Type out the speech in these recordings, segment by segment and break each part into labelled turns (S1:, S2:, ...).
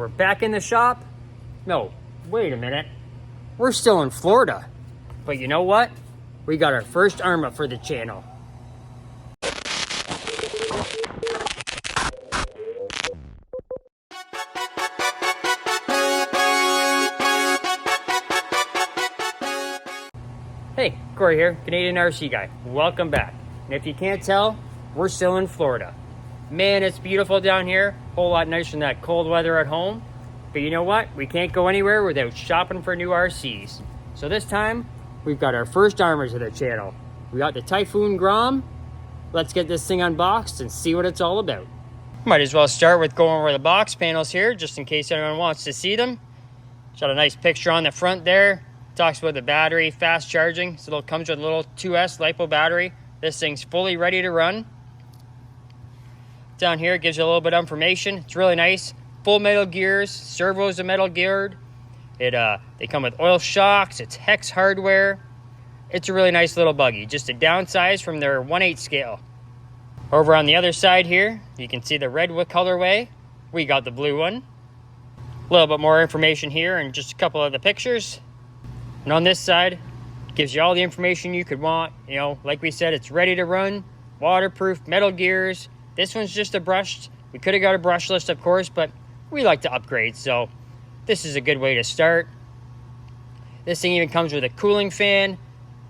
S1: We're back in the shop. No, wait a minute. We're still in Florida. But you know what? We got our first ARRMA for the channel. Hey, Corey here, Canadian RC guy. Welcome back. And if you can't tell, we're still in Florida. Man, it's beautiful down here. Whole lot nicer than that cold weather at home. But you know what? We can't go anywhere without shopping for new RCs. So this time, we've got our first ARRMA to the channel. We got the TYPHON GROM. Let's get this thing unboxed and see what it's all about. Might as well start with going over the box panels here, just in case anyone wants to see them. Got a nice picture on the front there. Talks about the battery, fast charging. So it comes with a little 2S LiPo battery. This thing's fully ready to run. Down here, it gives you a little bit of information. It's really nice. Full metal gears, servos are metal geared. They come with oil shocks. It's hex hardware. It's a really nice little buggy. Just a downsize from their 1/8 scale. Over on the other side here, you can see the red colorway. We got the blue one. A little bit more information here and just a couple of the pictures. And on this side, it gives you all the information you could want. You know, like we said, it's ready to run, waterproof, metal gears. This one's just a brushed. We could have got a brushless, of course, but we like to upgrade, so this is a good way to start. This thing even comes with a cooling fan.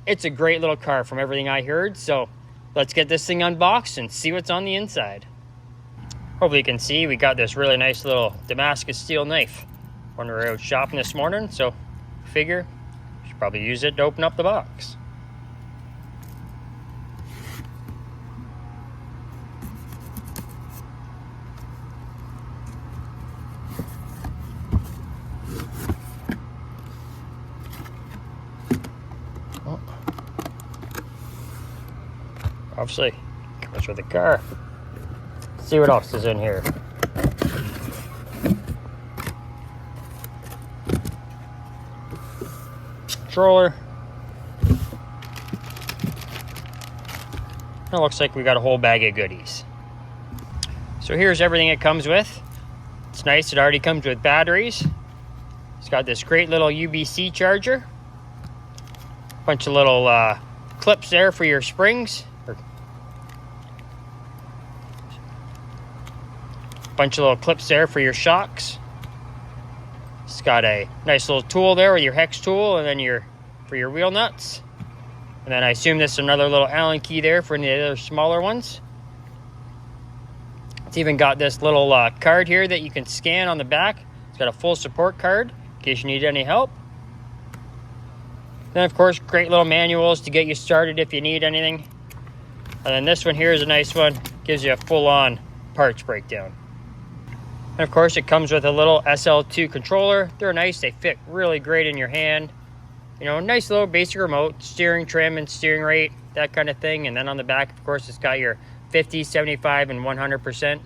S1: It's a great little car from everything I heard, so let's get this thing unboxed and see what's on the inside. Hopefully you can see we got this really nice little Damascus steel knife when we were out shopping this morning, so figure we should probably use it to open up the box. Obviously, comes with the car. Let's see what else is in here. Controller. It looks like we got a whole bag of goodies. So here's everything it comes with. It's nice, it already comes with batteries. It's got this great little USB-C charger. Bunch of little clips there for your springs. Bunch of little clips there for your shocks. It's got a nice little tool there with your hex tool and then for your wheel nuts. And then I assume this is another little Allen key there for any of the other smaller ones. It's even got this little card here that you can scan on the back. It's got a full support card in case you need any help. Then of course, great little manuals to get you started if you need anything. And then this one here is a nice one. Gives you a full-on parts breakdown. And of course, it comes with a little SL2 controller. They're nice. They fit really great in your hand. You know, nice little basic remote, steering trim and steering rate, that kind of thing. And then on the back, of course, it's got your 50, 75, and 100%.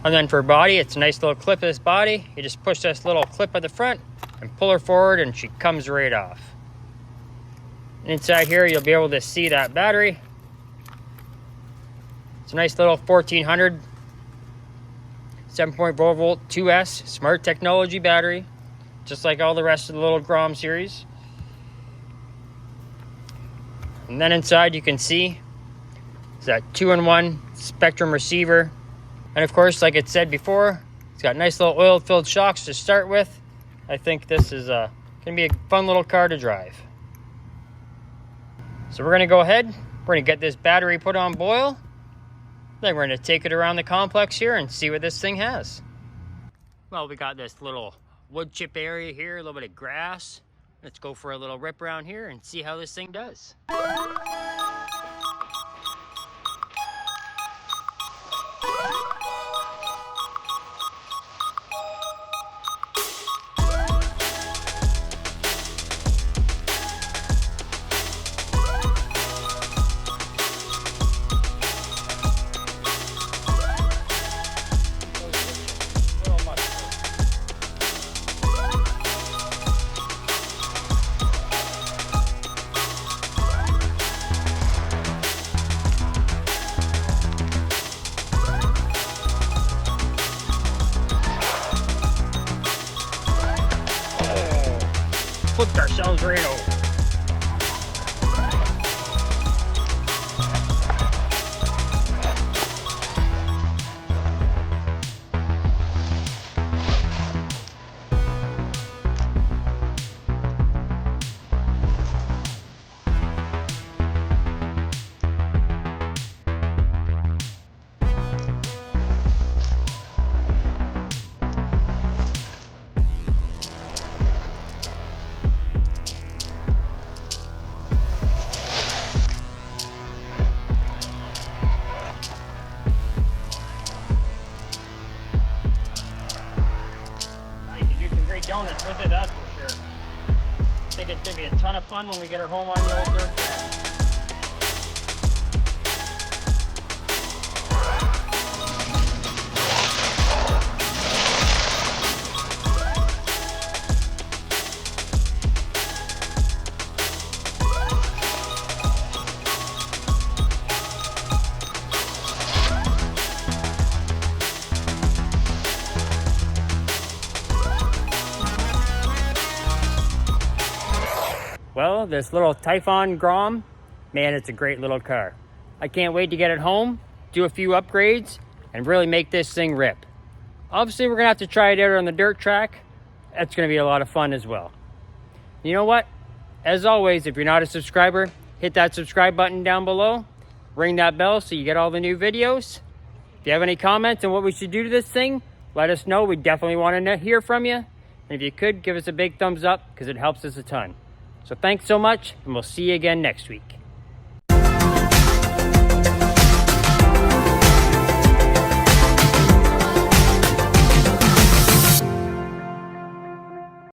S1: And then for body, it's a nice little clip of this body. You just push this little clip at the front and pull her forward and she comes right off. And inside here, you'll be able to see that battery. It's a nice little 1400 7.4 volt 2S smart technology battery, just like all the rest of the little GROM series. And then inside you can see it's that 2-in-1 Spectrum receiver. And of course, like it said before, it's got nice little oil-filled shocks to start with. I think this is gonna be a fun little car to drive. So we're gonna go ahead, we're gonna get this battery put on boil. Then we're going to take it around the complex here and see what this thing has. Well, we got this little wood chip area here, a little bit of grass. Let's go for a little rip around here and see how this thing does. flipped ourselves right over. Donuts with it, that's for sure. I think it's going to be a ton of fun when we get her home on the old dirt track. Well, this little TYPHON GROM, man, it's a great little car. I can't wait to get it home, do a few upgrades, and really make this thing rip. Obviously, we're going to have to try it out on the dirt track. That's going to be a lot of fun as well. You know what? As always, if you're not a subscriber, hit that subscribe button down below. Ring that bell so you get all the new videos. If you have any comments on what we should do to this thing, let us know. We definitely want to hear from you. And if you could, give us a big thumbs up because it helps us a ton. So thanks so much, and we'll see you again next week.